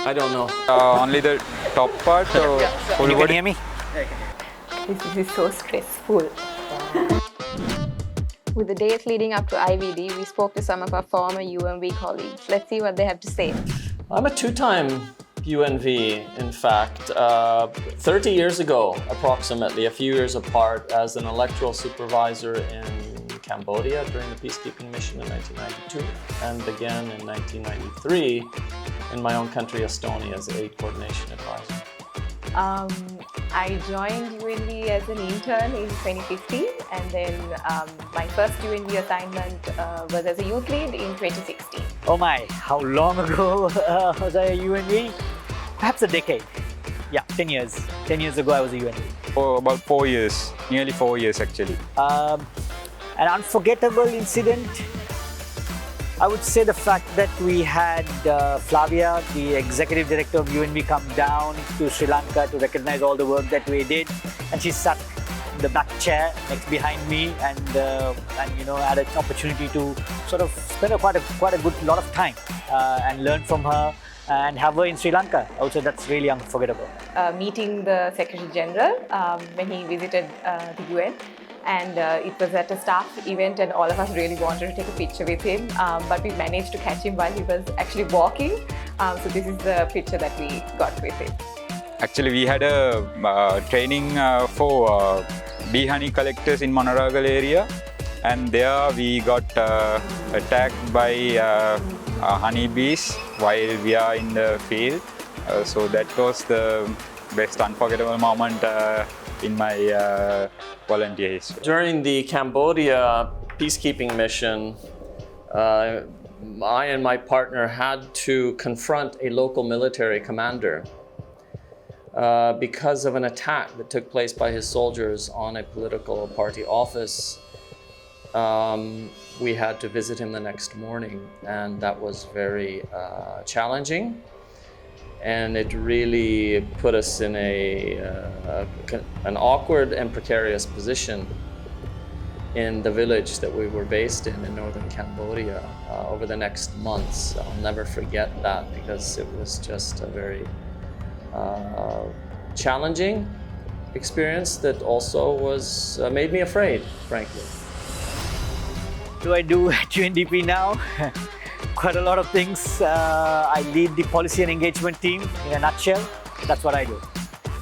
I don't know. Only the top part. Or full You can body? hear me? This is so stressful. With the days leading up to IVD, we spoke to some of our former UMV colleagues. Let's see what they have to say. I'm a two-time UNV, in fact. 30 years ago, approximately, a few years apart, as an electoral supervisor in Cambodia during the peacekeeping mission in 1992, and again in 1993 in my own country, Estonia, as aid coordination advisor. I joined UNV as an intern in 2015, and then my first UNV assignment was as a youth lead in 2016. Oh my, how long ago was I a UNV? Perhaps a decade. Yeah, 10 years. 10 years ago I was a UNV. For about 4 years, nearly 4 years actually. An unforgettable incident, I would say the fact that we had Flavia, the executive director of UNV, come down to Sri Lanka to recognize all the work that we did, and she sat in the back chair next behind me, and you know, had an opportunity to sort of spend quite a good lot of time and learn from her and have her in Sri Lanka. Also, that's really unforgettable. Meeting the Secretary General when he visited the UN. And it was at a staff event, and all of us really wanted to take a picture with him, but we managed to catch him while he was actually walking. So this is the picture that we got with him. Actually, we had a training for bee honey collectors in Monaragal area, and there we got attacked by honeybees while we are in the field. So that was the best unforgettable moment in my volunteer history. During the Cambodia peacekeeping mission, I and my partner had to confront a local military commander because of an attack that took place by his soldiers on a political party office. We had to visit him the next morning, and that was very challenging. And it really put us in an awkward and precarious position in the village that we were based in northern Cambodia over the next months. I'll never forget that, because it was just a very challenging experience that also was made me afraid, frankly. What do I do at UNDP now? Quite a lot of things. I lead the policy and engagement team in a nutshell. That's what I do.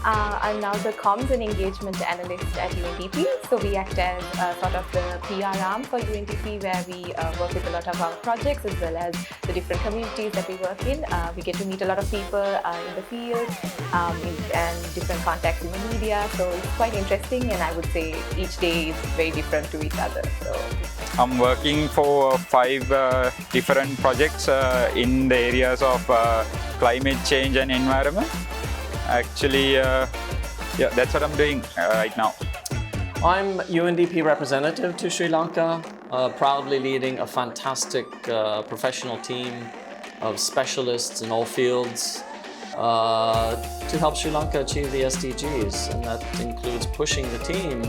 I'm now the comms and engagement analyst at UNDP. So we act as sort of the PR arm for UNDP, where we work with a lot of our projects as well as the different communities that we work in. We get to meet a lot of people in the field and different contacts in the media. So it's quite interesting, and I would say each day is very different to each other. So I'm working for 5 different projects in the areas of climate change and environment. Actually, yeah, that's what I'm doing right now. I'm UNDP representative to Sri Lanka, proudly leading a fantastic professional team of specialists in all fields to help Sri Lanka achieve the SDGs, and that includes pushing the team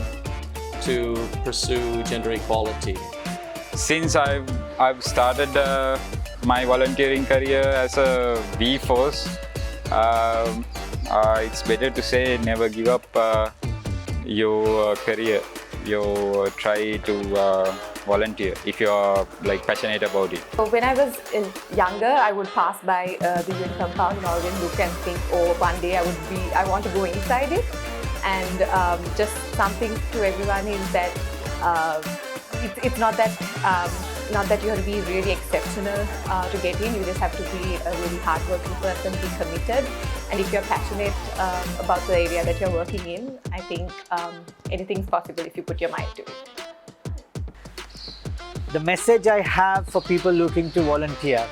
to pursue gender equality. Since I've started my volunteering career as a bee force, it's better to say never give up your career. You try to volunteer if you're passionate about it. So when I was younger, I would pass by the UN compound and always look and think, oh, one day I want to go inside it. And just something to everyone is that it's not that you have to be really exceptional to get in. You just have to be a really hardworking person, be committed. And if you're passionate about the area that you're working in, I think anything's possible if you put your mind to it. The message I have for people looking to volunteer,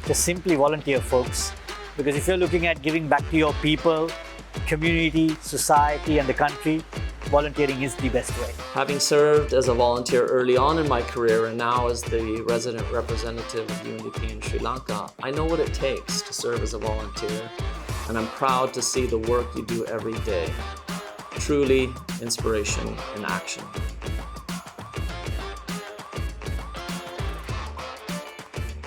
just simply volunteer, folks. Because if you're looking at giving back to your people, community, society, and the country, volunteering is the best way. Having served as a volunteer early on in my career and now as the resident representative of UNDP in Sri Lanka, I know what it takes to serve as a volunteer, and I'm proud to see the work you do every day. Truly inspiration in action.